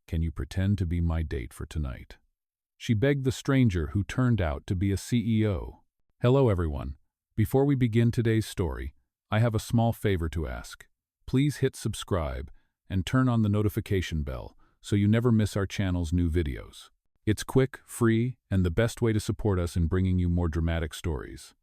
Can you pretend to be my date for tonight?" She begged the stranger who turned out to be a CEO. "Hello everyone. Before we begin today's story, I have a small favor to ask. Please hit subscribe and turn on the notification bell so you never miss our channel's new videos. It's quick, free, and the best way to support us in bringing you more dramatic stories.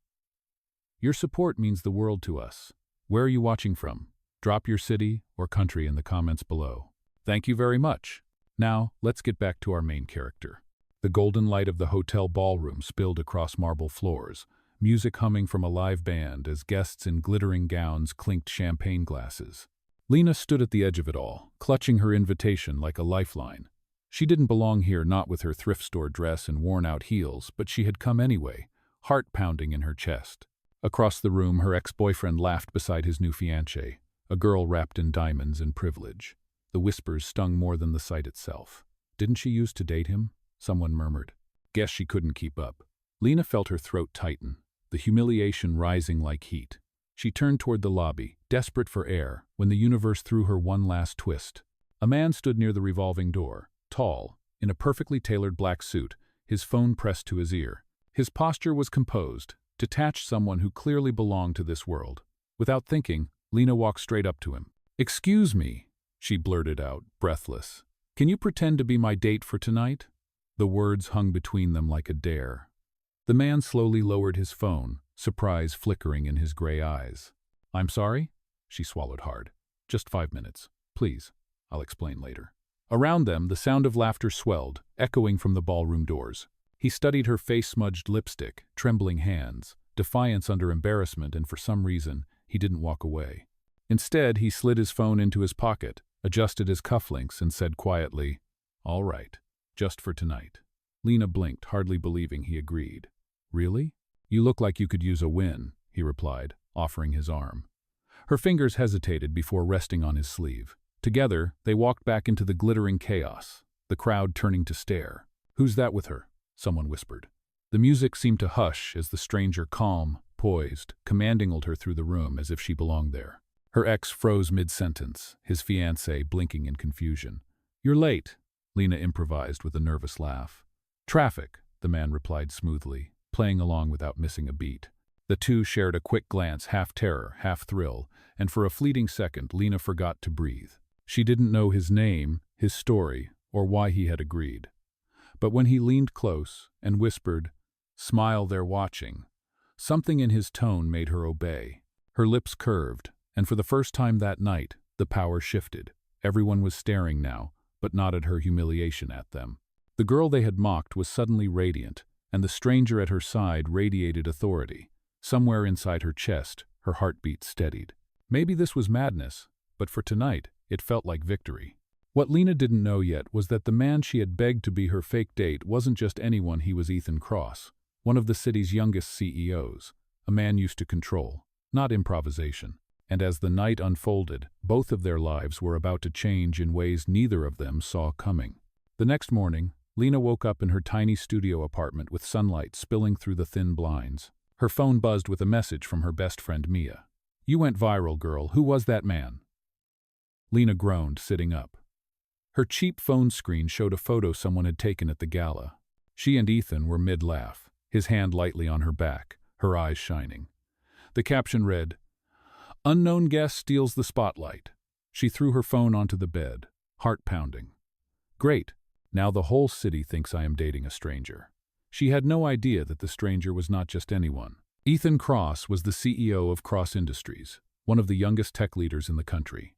Your support means the world to us. Where are you watching from? Drop your city or country in the comments below. Thank you very much. Now, let's get back to our main character. The golden light of the hotel ballroom spilled across marble floors, music humming from a live band as guests in glittering gowns clinked champagne glasses. Lena stood at the edge of it all, clutching her invitation like a lifeline. She didn't belong here, not with her thrift store dress and worn-out heels, but she had come anyway, heart pounding in her chest. Across the room, her ex-boyfriend laughed beside his new fiancée, a girl wrapped in diamonds and privilege. The whispers stung more than the sight itself. "Didn't she used to date him?" someone murmured. Guess she couldn't keep up. Lena felt her throat tighten, the humiliation rising like heat. She turned toward the lobby, desperate for air, when the universe threw her one last twist. A man stood near the revolving door, tall, in a perfectly tailored black suit, his phone pressed to his ear. His posture was composed, detached, someone who clearly belonged to this world. Without thinking, Lena walked straight up to him. "Excuse me," she blurted out, breathless. "Can you pretend to be my date for tonight?" The words hung between them like a dare. The man slowly lowered his phone, surprise flickering in his gray eyes. "I'm sorry?" She swallowed hard. "Just 5 minutes. Please. I'll explain later." Around them, the sound of laughter swelled, echoing from the ballroom doors. He studied her face-smudged lipstick, trembling hands, defiance under embarrassment, and for some reason, he didn't walk away. Instead, he slid his phone into his pocket, adjusted his cufflinks, and said quietly, "All right, just for tonight." Lena blinked, hardly believing he agreed. "Really? You look like you could use a win," he replied, offering his arm. Her fingers hesitated before resting on his sleeve. Together, they walked back into the glittering chaos, the crowd turning to stare. "Who's that with her?" someone whispered. The music seemed to hush as the stranger, calm, poised, commanded her through the room as if she belonged there. Her ex froze mid-sentence, his fiancée blinking in confusion. "You're late," Lena improvised with a nervous laugh. "Traffic," the man replied smoothly, playing along without missing a beat. The two shared a quick glance, half terror, half thrill, and for a fleeting second Lena forgot to breathe. She didn't know his name, his story, or why he had agreed. But when he leaned close and whispered, "Smile, they're watching," something in his tone made her obey. Her lips curved, and for the first time that night, the power shifted. Everyone was staring now, but not at her humiliation at them. The girl they had mocked was suddenly radiant, and the stranger at her side radiated authority. Somewhere inside her chest, her heartbeat steadied. Maybe this was madness, but for tonight, it felt like victory. What Lena didn't know yet was that the man she had begged to be her fake date wasn't just anyone. He was Ethan Cross, one of the city's youngest CEOs, a man used to control, not improvisation. And as the night unfolded, both of their lives were about to change in ways neither of them saw coming. The next morning, Lena woke up in her tiny studio apartment with sunlight spilling through the thin blinds. Her phone buzzed with a message from her best friend Mia. "You went viral, girl. Who was that man?" Lena groaned, sitting up. Her cheap phone screen showed a photo someone had taken at the gala. She and Ethan were mid-laugh, his hand lightly on her back, her eyes shining. The caption read, "Unknown guest steals the spotlight." She threw her phone onto the bed, heart pounding. "Great, now the whole city thinks I am dating a stranger." She had no idea that the stranger was not just anyone. Ethan Cross was the CEO of Cross Industries, one of the youngest tech leaders in the country.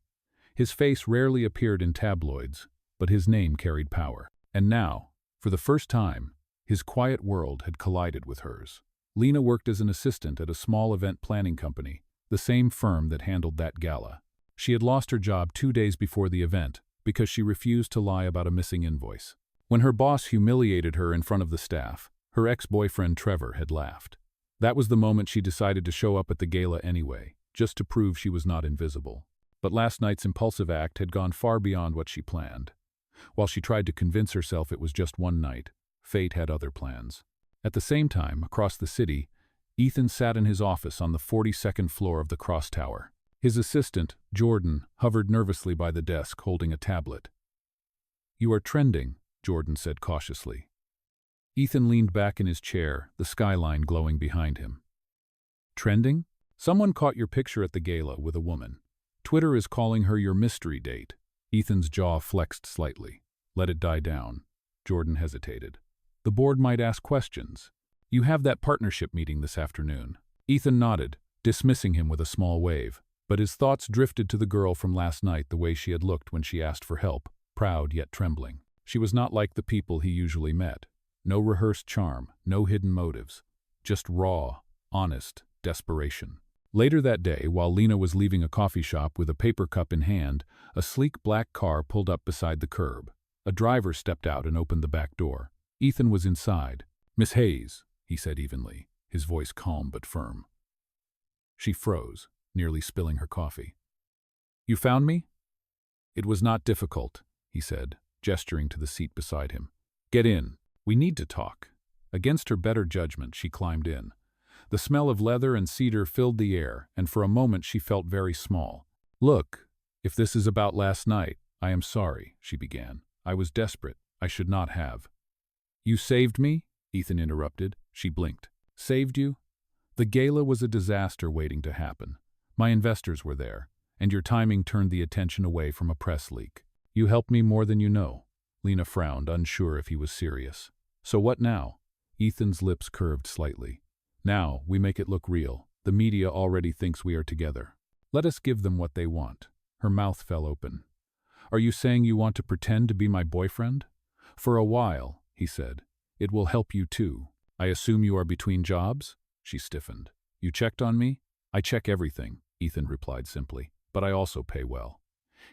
His face rarely appeared in tabloids, but his name carried power. And now, for the first time, his quiet world had collided with hers. Lena worked as an assistant at a small event planning company, the same firm that handled that gala. She had lost her job 2 days before the event because she refused to lie about a missing invoice. When her boss humiliated her in front of the staff, her ex-boyfriend Trevor had laughed. That was the moment she decided to show up at the gala anyway, just to prove she was not invisible. But last night's impulsive act had gone far beyond what she planned. While she tried to convince herself it was just one night, fate had other plans. At the same time, across the city, Ethan sat in his office on the 42nd floor of the Cross Tower. His assistant, Jordan, hovered nervously by the desk holding a tablet. You are trending, Jordan said cautiously. Ethan leaned back in his chair, the skyline glowing behind him. Trending? Someone caught your picture at the gala with a woman. Twitter is calling her your mystery date. Ethan's jaw flexed slightly. Let it die down. Jordan hesitated. The board might ask questions. You have that partnership meeting this afternoon. Ethan nodded, dismissing him with a small wave, but his thoughts drifted to the girl from last night, the way she had looked when she asked for help, proud yet trembling. She was not like the people he usually met. No rehearsed charm, no hidden motives. Just raw, honest desperation. Later that day, while Lena was leaving a coffee shop with a paper cup in hand, a sleek black car pulled up beside the curb. A driver stepped out and opened the back door. Ethan was inside. "Miss Hayes," he said evenly, his voice calm but firm. She froze, nearly spilling her coffee. "You found me?" "It was not difficult," he said, gesturing to the seat beside him. "Get in. We need to talk." Against her better judgment, she climbed in. The smell of leather and cedar filled the air, and for a moment she felt very small. "Look, if this is about last night, I am sorry," she began. "I was desperate. I should not have." "You saved me?" Ethan interrupted. She blinked. "Saved you?" "The gala was a disaster waiting to happen. My investors were there, and your timing turned the attention away from a press leak. You helped me more than you know." Lena frowned, unsure if he was serious. "So what now?" Ethan's lips curved slightly. "Now, we make it look real. The media already thinks we are together. Let us give them what they want." Her mouth fell open. "Are you saying you want to pretend to be my boyfriend?" "For a while," he said. "It will help you too. I assume you are between jobs?" She stiffened. "You checked on me?" "I check everything," Ethan replied simply, "but I also pay well."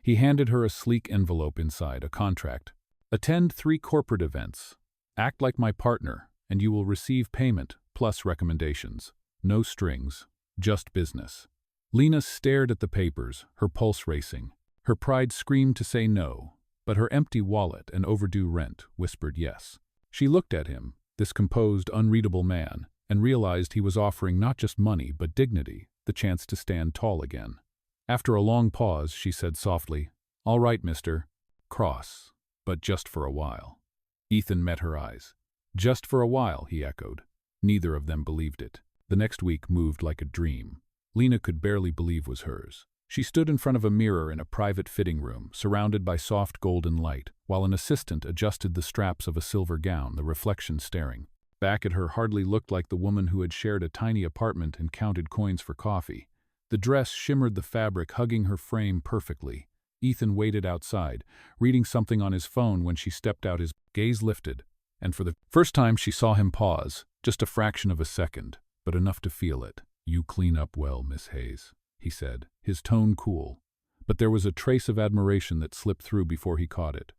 He handed her a sleek envelope inside, a contract. "Attend 3 corporate events. Act like my partner, and you will receive payment, plus recommendations. No strings, just business." Lena stared at the papers, her pulse racing. Her pride screamed to say no, but her empty wallet and overdue rent whispered yes. She looked at him, this composed, unreadable man, and realized he was offering not just money but dignity, the chance to stand tall again. After a long pause, she said softly, "All right, Mr. Cross, but just for a while." Ethan met her eyes. "Just for a while," he echoed. Neither of them believed it. The next week moved like a dream. Lena could barely believe was hers. She stood in front of a mirror in a private fitting room, surrounded by soft golden light, while an assistant adjusted the straps of a silver gown, the reflection staring. Back at her hardly looked like the woman who had shared a tiny apartment and counted coins for coffee. The dress shimmered the fabric, hugging her frame perfectly. Ethan waited outside, reading something on his phone when she stepped out. His gaze lifted, and for the first time she saw him pause, just a fraction of a second, but enough to feel it. "You clean up well, Miss Hayes," he said, his tone cool, but there was a trace of admiration that slipped through before he caught it.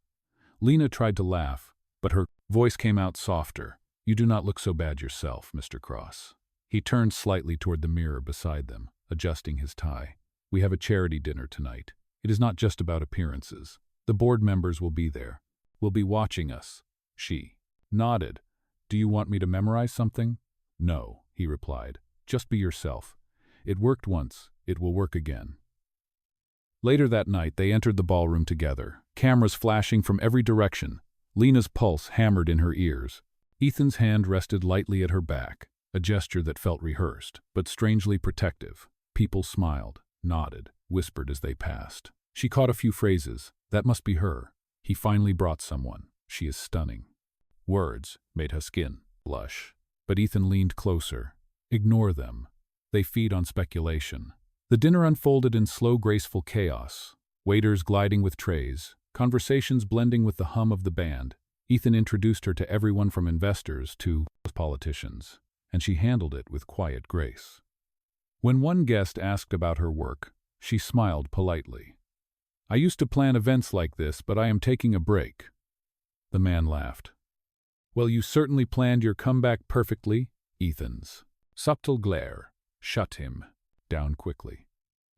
Lena tried to laugh, but her voice came out softer. "You do not look so bad yourself, Mr. Cross." He turned slightly toward the mirror beside them, adjusting his tie. "We have a charity dinner tonight. It is not just about appearances. The board members will be there. Will be watching us." She nodded. "Do you want me to memorize something?" "No," he replied. "Just be yourself. It worked once. It will work again." Later that night, they entered the ballroom together, cameras flashing from every direction. Lena's pulse hammered in her ears. Ethan's hand rested lightly at her back, a gesture that felt rehearsed, but strangely protective. People smiled, nodded, whispered as they passed. She caught a few phrases. "That must be her. He finally brought someone. She is stunning." Words made her skin blush. But Ethan leaned closer. "Ignore them. They feed on speculation." The dinner unfolded in slow, graceful chaos. Waiters gliding with trays, conversations blending with the hum of the band. Ethan introduced her to everyone from investors to politicians, and she handled it with quiet grace. When one guest asked about her work, she smiled politely. "I used to plan events like this, but I am taking a break." The man laughed. "Well, you certainly planned your comeback perfectly." Ethan's subtle glare shut him down quickly.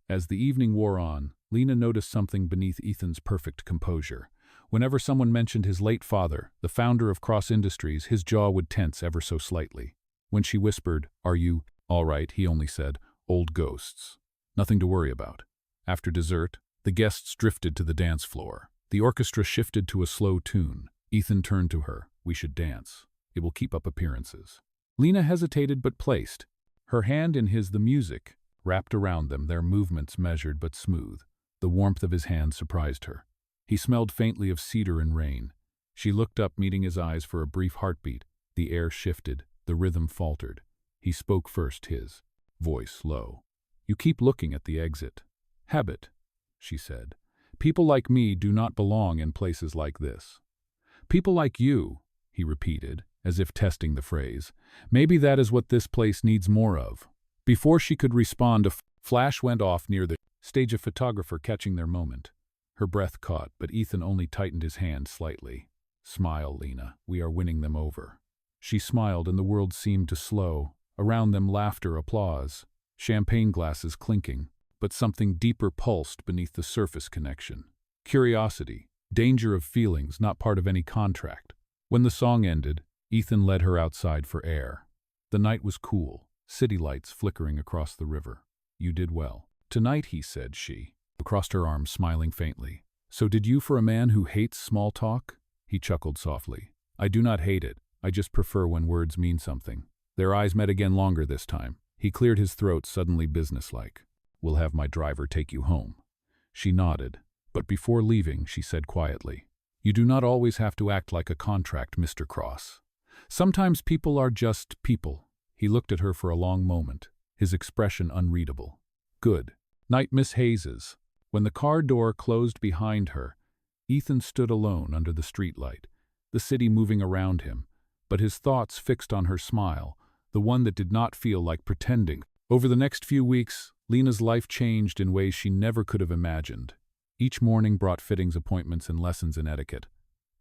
As the evening wore on, Lena noticed something beneath Ethan's perfect composure. Whenever someone mentioned his late father, the founder of Cross Industries, his jaw would tense ever so slightly. When she whispered, "Are you all right?" he only said, "Old ghosts. Nothing to worry about." After dessert, the guests drifted to the dance floor. The orchestra shifted to a slow tune. Ethan turned to her. "We should dance. It will keep up appearances." Lena hesitated but placed. Her hand in his, the music wrapped around them, their movements measured but smooth. The warmth of his hand surprised her. He smelled faintly of cedar and rain. She looked up, meeting his eyes for a brief heartbeat. The air shifted. The rhythm faltered. He spoke first, his voice low. "You keep looking at the exit." "Habit," she said. "People like me do not belong in places like this." "People like you," he repeated, as if testing the phrase. "Maybe that is what this place needs more of." Before she could respond, a flash went off near the stage, a photographer catching their moment. Her breath caught, but Ethan only tightened his hand slightly. "Smile, Lena. We are winning them over." She smiled, and the world seemed to slow. Around them, laughter, applause, champagne glasses clinking. But something deeper pulsed beneath the surface connection. Curiosity, danger of feelings not part of any contract. When the song ended, Ethan led her outside for air. The night was cool, city lights flickering across the river. "You did well tonight," he said. She crossed her arms, smiling faintly. "So did you, for a man who hates small talk?" He chuckled softly. "I do not hate it. I just prefer when words mean something." Their eyes met again, longer this time. He cleared his throat, suddenly businesslike. "We'll have my driver take you home." She nodded, but before leaving, she said quietly, "You do not always have to act like a contract, Mr. Cross. Sometimes people are just people." He looked at her for a long moment, his expression unreadable. "Good night, Miss Hayes." When the car door closed behind her, Ethan stood alone under the streetlight, the city moving around him, but his thoughts fixed on her smile, the one that did not feel like pretending. Over the next few weeks, Lena's life changed in ways she never could have imagined. Each morning brought fittings, appointments, and lessons in etiquette.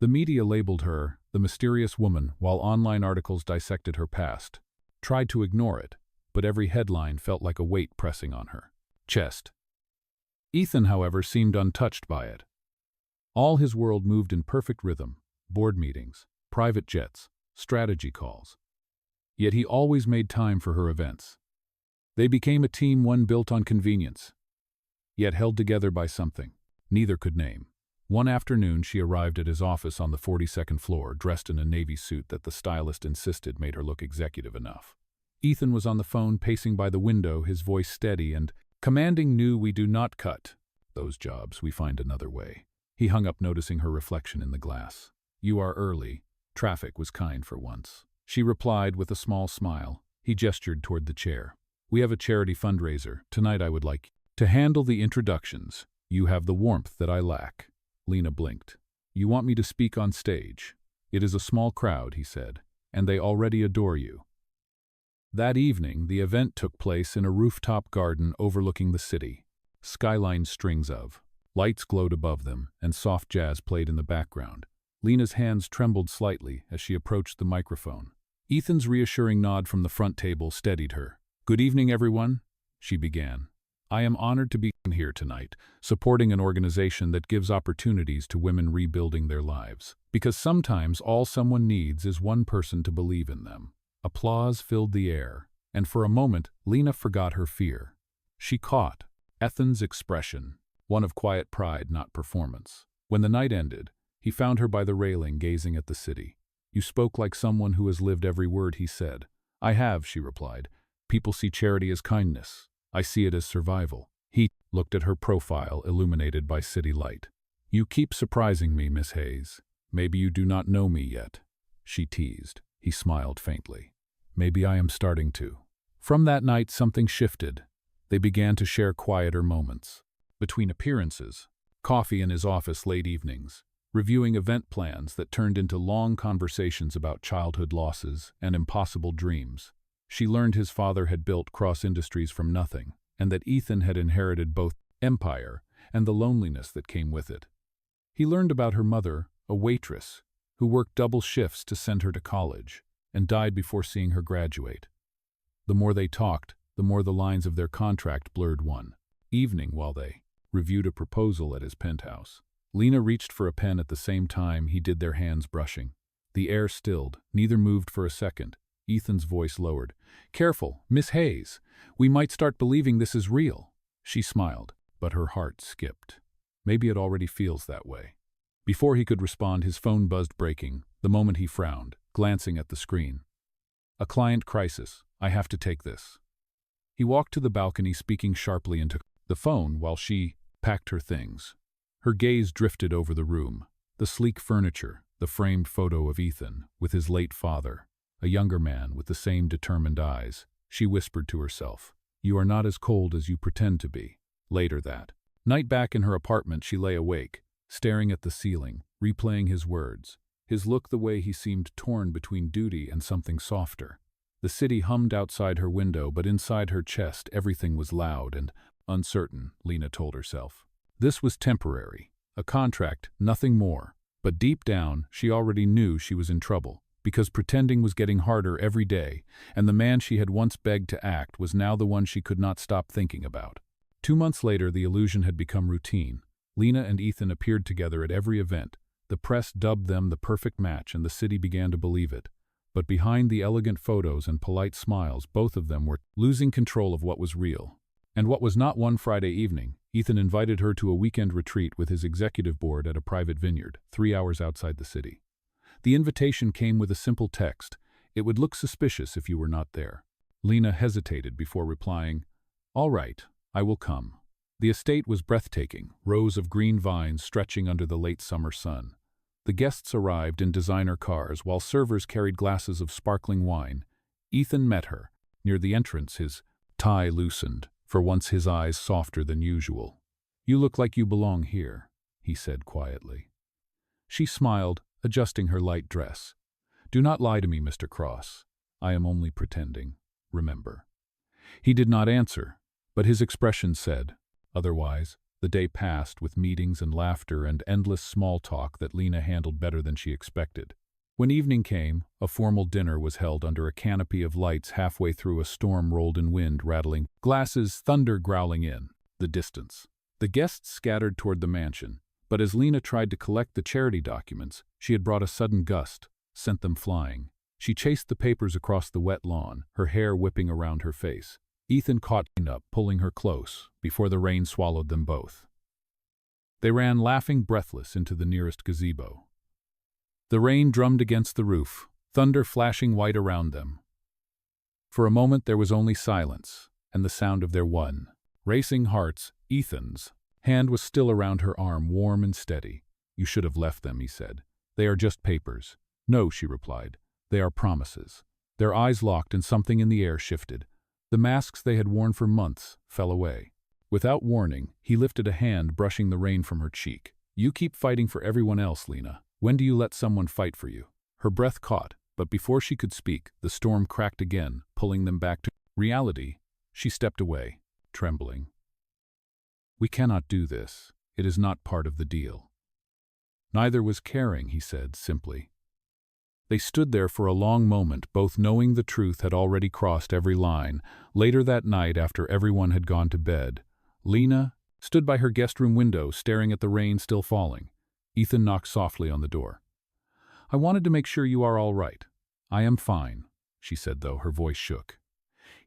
The media labeled her the mysterious woman, while online articles dissected her past. Tried to ignore it, but every headline felt like a weight pressing on her chest. Ethan, however, seemed untouched by it. All his world moved in perfect rhythm: board meetings, private jets, strategy calls. Yet he always made time for her events. They became a team, one built on convenience, yet held together by something neither could name. One afternoon, she arrived at his office on the 42nd floor, dressed in a navy suit that the stylist insisted made her look executive enough. Ethan was on the phone, pacing by the window, his voice steady and commanding. "We do not cut those jobs. We find another way." He hung up, noticing her reflection in the glass. "You are early. Traffic was kind for once." She replied with a small smile. He gestured toward the chair. "We have a charity fundraiser. Tonight I would like to handle the introductions. You have the warmth that I lack." Lena blinked. "You want me to speak on stage?" "It is a small crowd," he said, "and they already adore you." That evening, the event took place in a rooftop garden overlooking the city. Skyline strings of lights glowed above them, and soft jazz played in the background. Lena's hands trembled slightly as she approached the microphone. Ethan's reassuring nod from the front table steadied her. "Good evening, everyone," she began. "I am honored to be here tonight, supporting an organization that gives opportunities to women rebuilding their lives. Because sometimes all someone needs is one person to believe in them." Applause filled the air, and for a moment, Lena forgot her fear. She caught Ethan's expression, one of quiet pride, not performance. When the night ended, he found her by the railing, gazing at the city. "You spoke like someone who has lived every word," he said. "I have," she replied. "People see charity as kindness. I see it as survival." He looked at her profile, illuminated by city light. "You keep surprising me, Miss Hayes. Maybe you do not know me yet," she teased. He smiled faintly. "Maybe I am starting to." From that night, something shifted. They began to share quieter moments. Between appearances, coffee in his office late evenings, reviewing event plans that turned into long conversations about childhood losses and impossible dreams. She learned his father had built Cross Industries from nothing, and that Ethan had inherited both empire and the loneliness that came with it. He learned about her mother, a waitress, who worked double shifts to send her to college, and died before seeing her graduate. The more they talked, the more the lines of their contract blurred. One evening, while they reviewed a proposal at his penthouse, Lena reached for a pen at the same time he did, their hands brushing. The air stilled, neither moved for a second. Ethan's voice lowered. "Careful, Miss Hayes. We might start believing this is real." She smiled, but her heart skipped. "Maybe it already feels that way." Before he could respond, his phone buzzed, breaking, the moment he frowned, glancing at the screen. A client crisis. I have to take this. He walked to the balcony, speaking sharply into the phone while she packed her things. Her gaze drifted over the room, the sleek furniture, the framed photo of Ethan with his late father, a younger man with the same determined eyes. She whispered to herself, "You are not as cold as you pretend to be." Later that night, back in her apartment, she lay awake, staring at the ceiling, replaying his words, his look, the way he seemed torn between duty and something softer. The city hummed outside her window, but inside her chest everything was loud and uncertain, Lena told herself. This was temporary, a contract, nothing more. But deep down, she already knew she was in trouble, because pretending was getting harder every day, and the man she had once begged to act was now the one she could not stop thinking about. 2 months later, the illusion had become routine. Lena and Ethan appeared together at every event. The press dubbed them the perfect match, and the city began to believe it. But behind the elegant photos and polite smiles, both of them were losing control of what was real. And what was not. One Friday evening, Ethan invited her to a weekend retreat with his executive board at a private vineyard, 3 hours outside the city. The invitation came with a simple text: "It would look suspicious if you were not there." Lena hesitated before replying, "All right, I will come." The estate was breathtaking, rows of green vines stretching under the late summer sun. The guests arrived in designer cars while servers carried glasses of sparkling wine. Ethan met her. Near the entrance, his tie loosened, for once his eyes softer than usual. "You look like you belong here," he said quietly. She smiled, adjusting her light dress. "Do not lie to me, Mr. Cross. I am only pretending, remember." He did not answer, but his expression said otherwise. The day passed with meetings and laughter and endless small talk that Lena handled better than she expected. When evening came, a formal dinner was held under a canopy of lights. Halfway through, a storm rolled in, wind rattling glasses, thunder growling in the distance. The guests scattered toward the mansion, but as Lena tried to collect the charity documents she had brought, a sudden gust sent them flying. She chased the papers across the wet lawn, her hair whipping around her face. Ethan caught up, pulling her close, before the rain swallowed them both. They ran laughing, breathless, into the nearest gazebo. The rain drummed against the roof, thunder flashing white around them. For a moment there was only silence, and the sound of their one racing hearts. Ethan's hand was still around her arm, warm and steady. "You should have left them," he said. "They are just papers." "No," she replied. "They are promises." Their eyes locked, and something in the air shifted. The masks they had worn for months fell away. Without warning, he lifted a hand, brushing the rain from her cheek. "You keep fighting for everyone else, Lena. When do you let someone fight for you?" Her breath caught, but before she could speak, the storm cracked again, pulling them back to reality. She stepped away, trembling. "We cannot do this. It is not part of the deal." "Neither was caring," he said simply. They stood there for a long moment, both knowing the truth had already crossed every line. Later that night, after everyone had gone to bed, Lena stood by her guest room window, staring at the rain still falling. Ethan knocked softly on the door. "I wanted to make sure you are all right." "I am fine," she said, though her voice shook.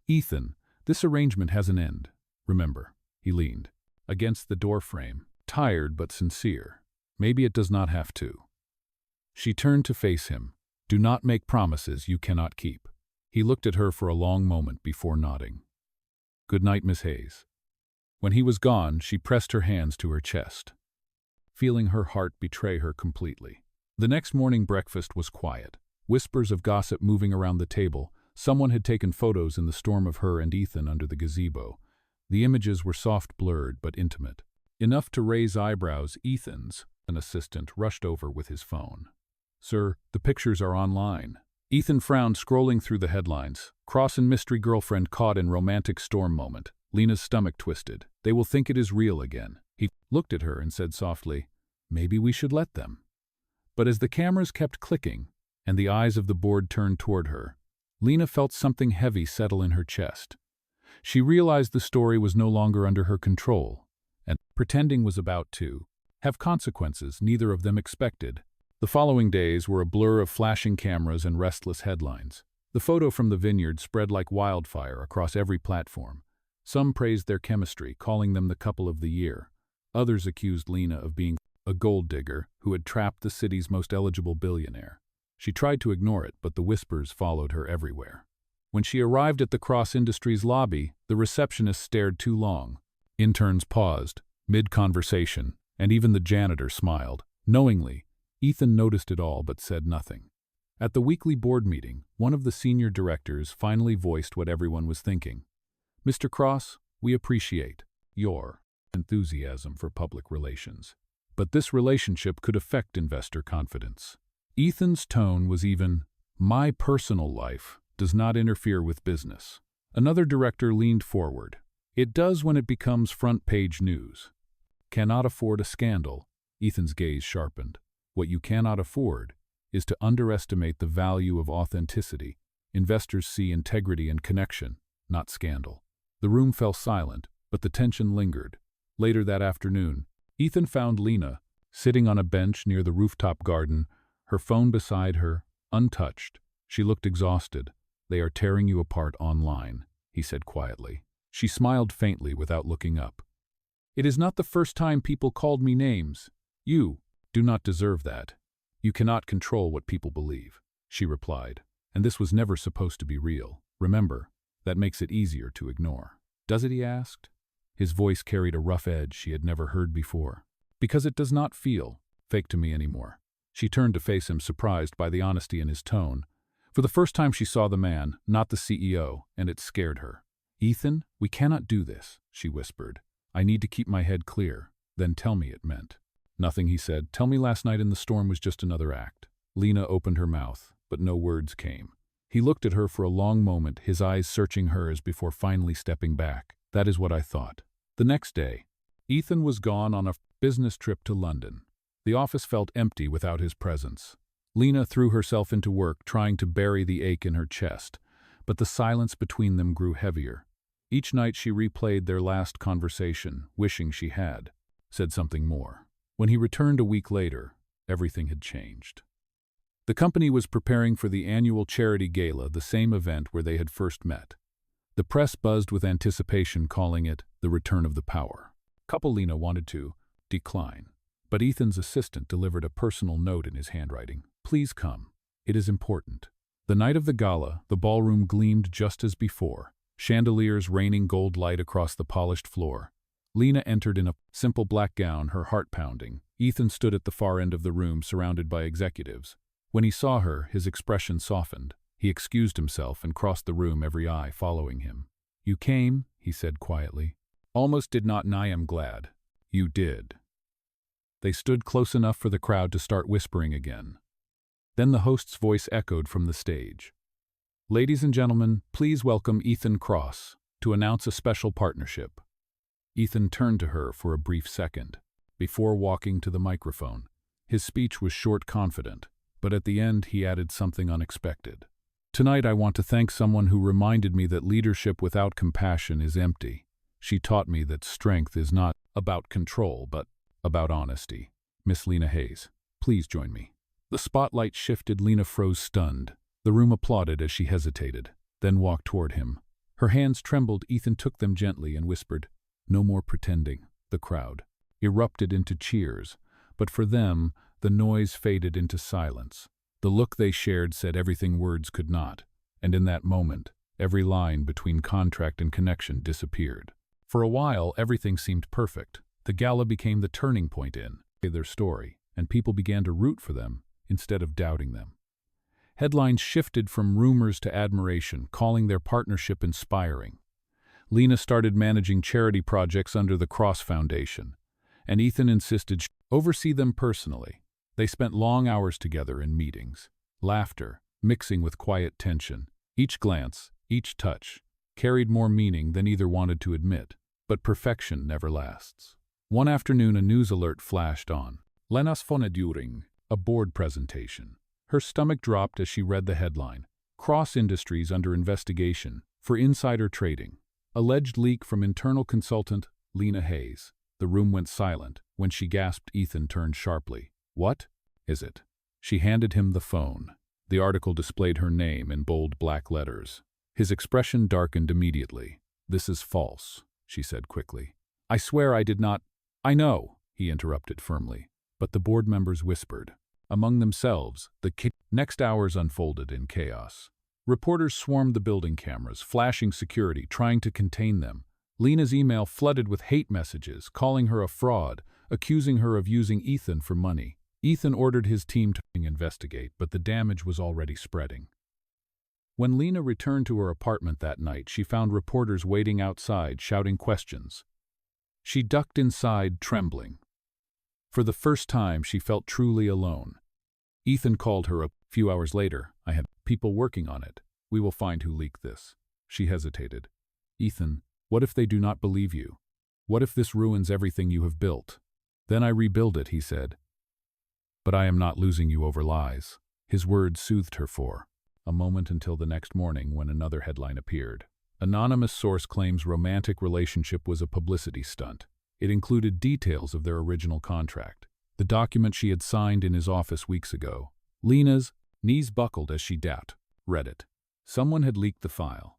"Ethan, this arrangement has an end. Remember." He leaned against the doorframe, tired but sincere. "Maybe it does not have to." She turned to face him. "Do not make promises you cannot keep." He looked at her for a long moment before nodding. "Good night, Miss Hayes." When he was gone, she pressed her hands to her chest, feeling her heart betray her completely. The next morning, breakfast was quiet. Whispers of gossip moving around the table. Someone had taken photos in the storm of her and Ethan under the gazebo. The images were soft, blurred, but intimate. Enough to raise eyebrows. An assistant rushed over with his phone. "Sir, the pictures are online." Ethan frowned, scrolling through the headlines. "Cross and mystery girlfriend caught in romantic storm moment." Lena's stomach twisted. "They will think it is real again." He looked at her and said softly, "Maybe we should let them." But as the cameras kept clicking and the eyes of the board turned toward her, Lena felt something heavy settle in her chest. She realized the story was no longer under her control, and pretending was about to have consequences neither of them expected. The following days were a blur of flashing cameras and restless headlines. The photo from the vineyard spread like wildfire across every platform. Some praised their chemistry, calling them the couple of the year. Others accused Lena of being a gold digger who had trapped the city's most eligible billionaire. She tried to ignore it, but the whispers followed her everywhere. When she arrived at the Cross Industries lobby, the receptionist stared too long. Interns paused, mid-conversation, and even the janitor smiled. Knowingly, Ethan noticed it all but said nothing. At the weekly board meeting, one of the senior directors finally voiced what everyone was thinking. "Mr. Cross, we appreciate your enthusiasm for public relations. But this relationship could affect investor confidence." Ethan's tone was even, "My personal life does not interfere with business." Another director leaned forward. "It does when it becomes front-page news." "Cannot afford a scandal." Ethan's gaze sharpened. "What you cannot afford is to underestimate the value of authenticity. Investors see integrity and connection, not scandal." The room fell silent, but the tension lingered. Later that afternoon, Ethan found Lena sitting on a bench near the rooftop garden, her phone beside her, untouched. She looked exhausted. "They are tearing you apart online," he said quietly. She smiled faintly without looking up. "It is not the first time people called me names. You do not deserve that. You cannot control what people believe," she replied. "And this was never supposed to be real. Remember, that makes it easier to ignore." "Does it?" he asked. His voice carried a rough edge she had never heard before. "Because it does not feel fake to me anymore." She turned to face him, surprised by the honesty in his tone. For the first time she saw the man, not the CEO, and it scared her. "Ethan, we cannot do this," she whispered. "I need to keep my head clear." "Then tell me," it meant. "Nothing," he said. "Tell me last night in the storm was just another act." Lena opened her mouth, but no words came. He looked at her for a long moment, his eyes searching hers before finally stepping back. "That is what I thought." The next day, Ethan was gone on a business trip to London. The office felt empty without his presence. Lena threw herself into work, trying to bury the ache in her chest, but the silence between them grew heavier. Each night she replayed their last conversation, wishing she had said something more. When he returned a week later, everything had changed. The company was preparing for the annual charity gala, the same event where they had first met. The press buzzed with anticipation, calling it the return of the power. Couple Lena wanted to decline, but Ethan's assistant delivered a personal note in his handwriting. "Please come. It is important." The night of the gala, the ballroom gleamed just as before, chandeliers raining gold light across the polished floor. Lena entered in a simple black gown, her heart pounding. Ethan stood at the far end of the room, surrounded by executives. When he saw her, his expression softened. He excused himself and crossed the room, every eye following him. "You came," he said quietly. "Almost did not, and I am glad." "You did." They stood close enough for the crowd to start whispering again. Then the host's voice echoed from the stage. "Ladies and gentlemen, please welcome Ethan Cross to announce a special partnership." Ethan turned to her for a brief second, before walking to the microphone. His speech was short, confident, but at the end he added something unexpected. "Tonight I want to thank someone who reminded me that leadership without compassion is empty. She taught me that strength is not about control, but about honesty. Miss Lena Hayes, please join me." The spotlight shifted. Lena froze, stunned. The room applauded as she hesitated, then walked toward him. Her hands trembled. Ethan took them gently and whispered, "No more pretending." The crowd erupted into cheers, but for them, the noise faded into silence. The look they shared said everything words could not, and in that moment, every line between contract and connection disappeared. For a while, everything seemed perfect. The gala became the turning point in their story, and people began to root for them instead of doubting them. Headlines shifted from rumors to admiration, calling their partnership inspiring. Lena started managing charity projects under the Cross Foundation, and Ethan insisted she oversee them personally. They spent long hours together in meetings, laughter mixing with quiet tension. Each glance, each touch, carried more meaning than either wanted to admit. But perfection never lasts. One afternoon, a news alert flashed on. "Lenas Fona during a board presentation." Her stomach dropped as she read the headline. "Cross Industries under investigation for insider trading. Alleged leak from internal consultant Lena Hayes." The room went silent. When she gasped, Ethan turned sharply. "What is it?" She handed him the phone. The article displayed her name in bold black letters. His expression darkened immediately. "This is false," she said quickly. "I swear I did not—" "I know," he interrupted firmly. But the board members whispered. Among themselves, the next hours unfolded in chaos. Reporters swarmed the building cameras, flashing security, trying to contain them. Lena's email flooded with hate messages, calling her a fraud, accusing her of using Ethan for money. Ethan ordered his team to investigate, but the damage was already spreading. When Lena returned to her apartment that night, she found reporters waiting outside, shouting questions. She ducked inside, trembling. For the first time, she felt truly alone. Ethan called her a few hours later. I had people working on it. We will find who leaked this. She hesitated. Ethan, what if they do not believe you? What if this ruins everything you have built? Then I rebuild it, he said. But I am not losing you over lies. His words soothed her for a moment until the next morning when another headline appeared. Anonymous source claims romantic relationship was a publicity stunt. It included details of their original contract, the document she had signed in his office weeks ago. Lena's knees buckled as she read it. Someone had leaked the file.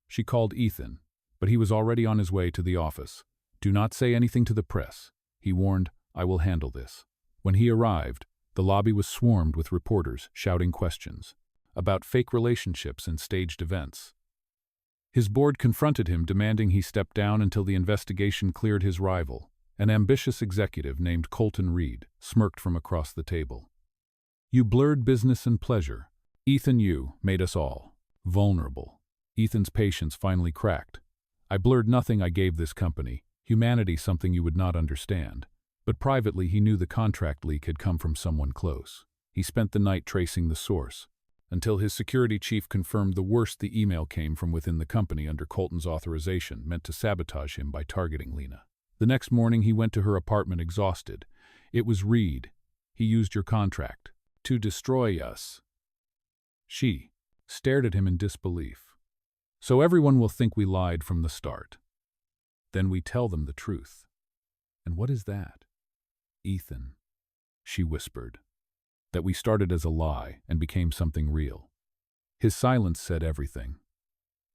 She called Ethan, but he was already on his way to the office. Do not say anything to the press, he warned. I will handle this. When he arrived, the lobby was swarmed with reporters shouting questions about fake relationships and staged events. His board confronted him, demanding he step down until the investigation cleared his rival. An ambitious executive named Colton Reed smirked from across the table. You blurred business and pleasure. Ethan, you made us all vulnerable. Ethan's patience finally cracked. I blurred nothing. I gave this company, humanity, something you would not understand. But privately, he knew the contract leak had come from someone close. He spent the night tracing the source, until his security chief confirmed the worst. The email came from within the company under Colton's authorization, meant to sabotage him by targeting Lena. The next morning, he went to her apartment exhausted. It was Reed. He used your contract to destroy us. She stared at him in disbelief. So everyone will think we lied from the start. Then we tell them the truth. And what is that? Ethan, she whispered. That we started as a lie and became something real. His silence said everything.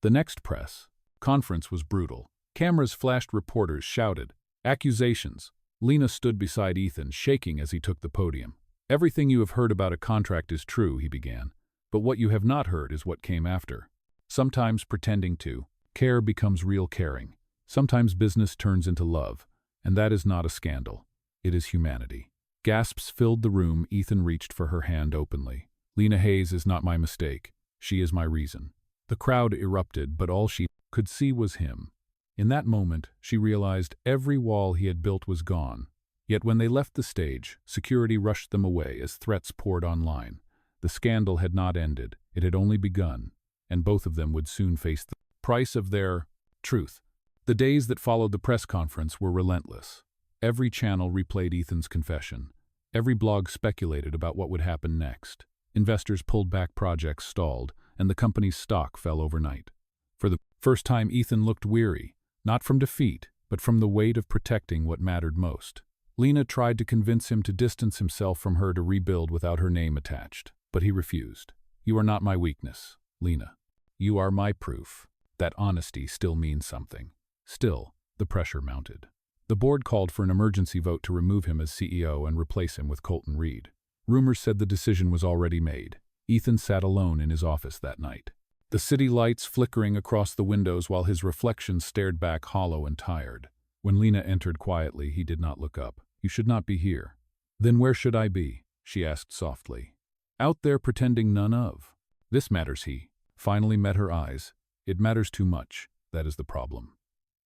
The next press conference was brutal. Cameras flashed, reporters shouted. Accusations. Lena stood beside Ethan, shaking as he took the podium. Everything you have heard about a contract is true, he began. But what you have not heard is what came after. Sometimes pretending to care becomes real caring. Sometimes business turns into love. And that is not a scandal. It is humanity. Gasps filled the room. Ethan reached for her hand openly. Lena Hayes is not my mistake. She is my reason. The crowd erupted, but all she could see was him. In that moment, she realized every wall he had built was gone. Yet when they left the stage, security rushed them away as threats poured online. The scandal had not ended. It had only begun, and both of them would soon face the price of their truth. The days that followed the press conference were relentless. Every channel replayed Ethan's confession. Every blog speculated about what would happen next. Investors pulled back, projects stalled, and the company's stock fell overnight. For the first time, Ethan looked weary, not from defeat, but from the weight of protecting what mattered most. Lena tried to convince him to distance himself from her, to rebuild without her name attached, but he refused. You are not my weakness, Lena. You are my proof that honesty still means something. Still, the pressure mounted. The board called for an emergency vote to remove him as CEO and replace him with Colton Reed. Rumors said the decision was already made. Ethan sat alone in his office that night. The city lights flickering across the windows while his reflection stared back, hollow and tired. When Lena entered quietly, he did not look up. You should not be here. Then where should I be? She asked softly. Out there pretending none of. This matters, he finally met her eyes. It matters too much. That is the problem.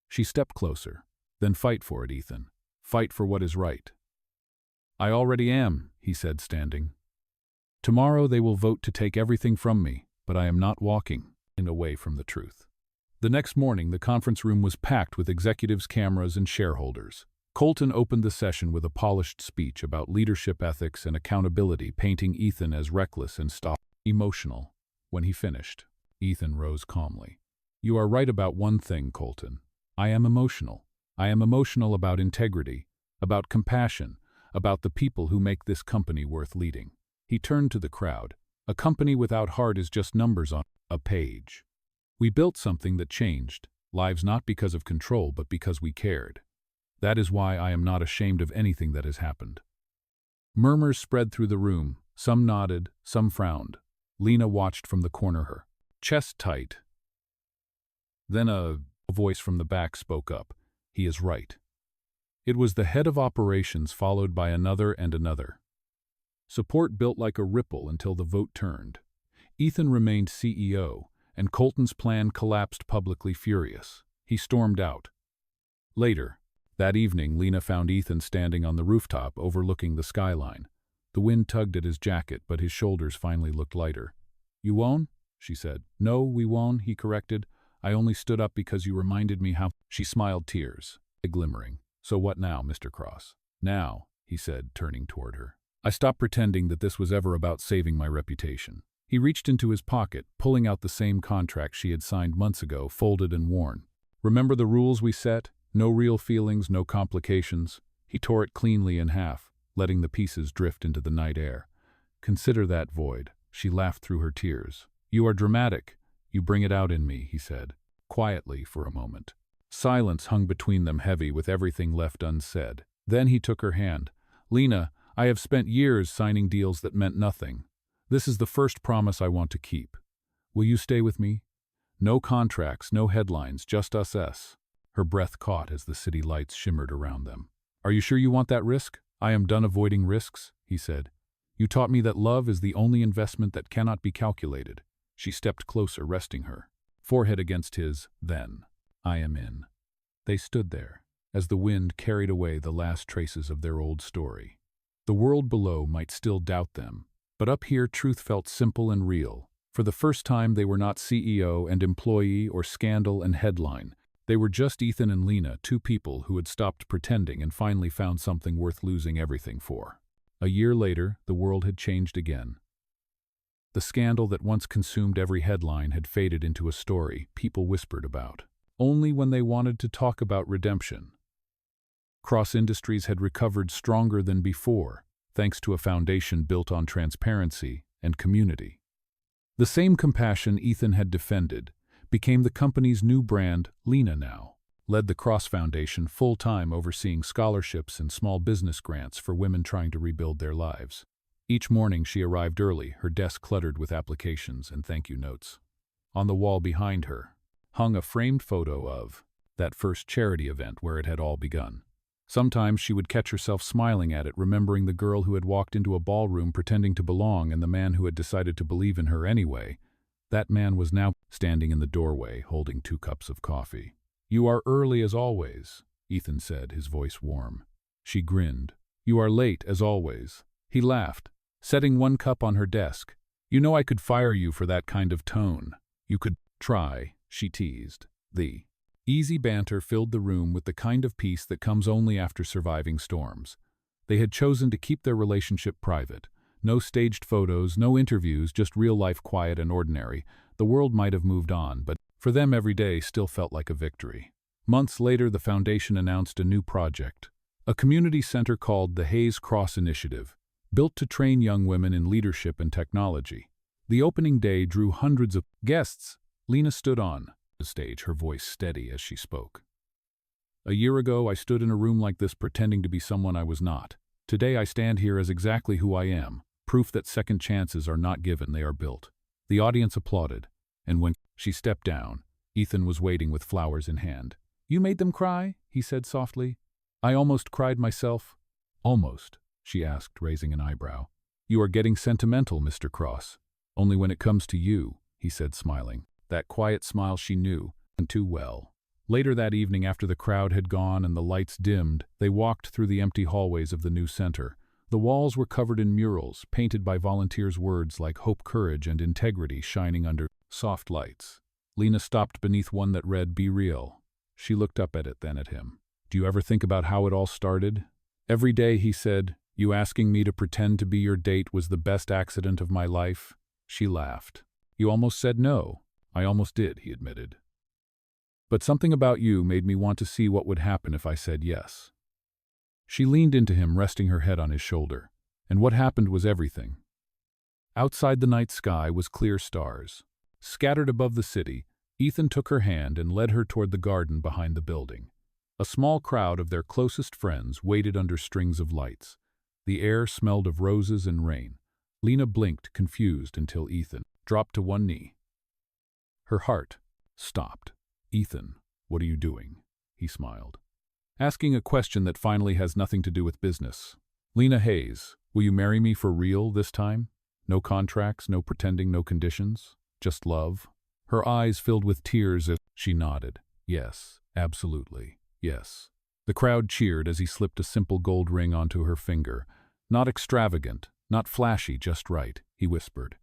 She stepped closer. Then fight for it, Ethan. Fight for what is right. I already am, he said, standing. Tomorrow they will vote to take everything from me, but I am not walking away from the truth. The next morning, the conference room was packed with executives, cameras, and shareholders. Colton opened the session with a polished speech about leadership ethics and accountability, painting Ethan as reckless and emotional. When he finished, Ethan rose calmly. You are right about one thing, Colton. I am emotional. I am emotional about integrity, about compassion, about the people who make this company worth leading. He turned to the crowd. A company without heart is just numbers on a page. We built something that changed lives, not because of control, but because we cared. That is why I am not ashamed of anything that has happened. Murmurs spread through the room. Some nodded, some frowned. Lena watched from the corner, her chest tight. Then a voice from the back spoke up. He is right. It was the head of operations, followed by another and another. Support built like a ripple until the vote turned. Ethan remained CEO, and Colton's plan collapsed publicly, furious. He stormed out. Later, that evening, Lena found Ethan standing on the rooftop overlooking the skyline. The wind tugged at his jacket, but his shoulders finally looked lighter. "You won?" she said. "No, we won," he corrected. "I only stood up because you reminded me how—" She smiled, tears glimmering. "So what now, Mr. Cross?" "Now," he said, turning toward her, "I stopped pretending that this was ever about saving my reputation." He reached into his pocket, pulling out the same contract she had signed months ago, folded and worn. "Remember the rules we set? No real feelings, no complications." He tore it cleanly in half, letting the pieces drift into the night air. "Consider that void." She laughed through her tears. "You are dramatic. You bring it out in me," he said, quietly for a moment. Silence hung between them, heavy with everything left unsaid. Then he took her hand. "Lena, I have spent years signing deals that meant nothing. This is the first promise I want to keep. Will you stay with me? No contracts, no headlines, just us." Her breath caught as the city lights shimmered around them. "Are you sure you want that risk?" "I am done avoiding risks," he said. "You taught me that love is the only investment that cannot be calculated." She stepped closer, resting her forehead against his. "Then, I am in." They stood there, as the wind carried away the last traces of their old story. The world below might still doubt them, but up here truth felt simple and real. For the first time they were not CEO and employee or scandal and headline. They were just Ethan and Lena, two people who had stopped pretending and finally found something worth losing everything for. A year later, the world had changed again. The scandal that once consumed every headline had faded into a story people whispered about, only when they wanted to talk about redemption. Cross Industries had recovered stronger than before, thanks to a foundation built on transparency and community. The same compassion Ethan had defended became the company's new brand. Lena now led the Cross Foundation full-time, overseeing scholarships and small business grants for women trying to rebuild their lives. Each morning she arrived early, her desk cluttered with applications and thank you notes. On the wall behind her hung a framed photo of that first charity event where it had all begun. Sometimes she would catch herself smiling at it, remembering the girl who had walked into a ballroom pretending to belong and the man who had decided to believe in her anyway. That man was now standing in the doorway, holding 2 cups of coffee. "You are early as always," Ethan said, his voice warm. She grinned. "You are late as always." He laughed, setting 1 cup on her desk. "You know I could fire you for that kind of tone." "You could try," she teased. The easy banter filled the room with the kind of peace that comes only after surviving storms. They had chosen to keep their relationship private. No staged photos, no interviews, just real life, quiet and ordinary. The world might have moved on, but for them every day still felt like a victory. Months later, the foundation announced a new project, a community center called the Hayes Cross Initiative, built to train young women in leadership and technology. The opening day drew hundreds of guests. Lena stood on the stage, her voice steady as she spoke. "A year ago, I stood in a room like this pretending to be someone I was not. Today, I stand here as exactly who I am, proof that second chances are not given, they are built." The audience applauded, and when she stepped down, Ethan was waiting with flowers in hand. "You made them cry?" he said softly. "I almost cried myself." "Almost?" she asked, raising an eyebrow. "You are getting sentimental, Mr. Cross." "Only when it comes to you," he said, smiling. That quiet smile she knew, and too well. Later that evening, after the crowd had gone and the lights dimmed, they walked through the empty hallways of the new center. The walls were covered in murals, painted by volunteers, words like hope, courage, and integrity shining under soft lights. Lena stopped beneath one that read, "Be real." She looked up at it, then at him. "Do you ever think about how it all started?" "Every day," he said. "You asking me to pretend to be your date was the best accident of my life." She laughed. "You almost said no." "I almost did," he admitted. "But something about you made me want to see what would happen if I said yes." She leaned into him, resting her head on his shoulder. And what happened was everything. Outside, the night sky was clear stars. Scattered above the city, Ethan took her hand and led her toward the garden behind the building. A small crowd of their closest friends waited under strings of lights. The air smelled of roses and rain. Lena blinked, confused, until Ethan dropped to one knee. Her heart stopped. "Ethan, what are you doing?" he smiled. "Asking a question that finally has nothing to do with business. Lena Hayes, will you marry me for real this time? No contracts, no pretending, no conditions. Just love?" Her eyes filled with tears as she nodded. "Yes, absolutely, yes." The crowd cheered as he slipped a simple gold ring onto her finger. "Not extravagant, not flashy, just right," he whispered.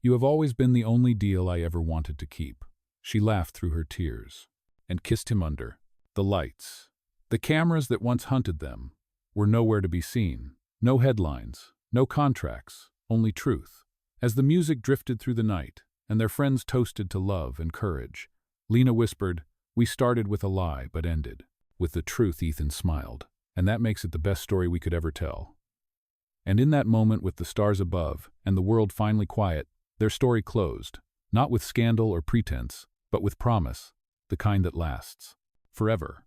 "You have always been the only deal I ever wanted to keep." She laughed through her tears and kissed him under the lights. The cameras that once hunted them were nowhere to be seen. No headlines, no contracts, only truth. As the music drifted through the night and their friends toasted to love and courage, Lena whispered, "We started with a lie but ended with the truth." Ethan smiled. "And that makes it the best story we could ever tell." And in that moment, with the stars above and the world finally quiet, their story closed, not with scandal or pretense, but with promise, the kind that lasts forever.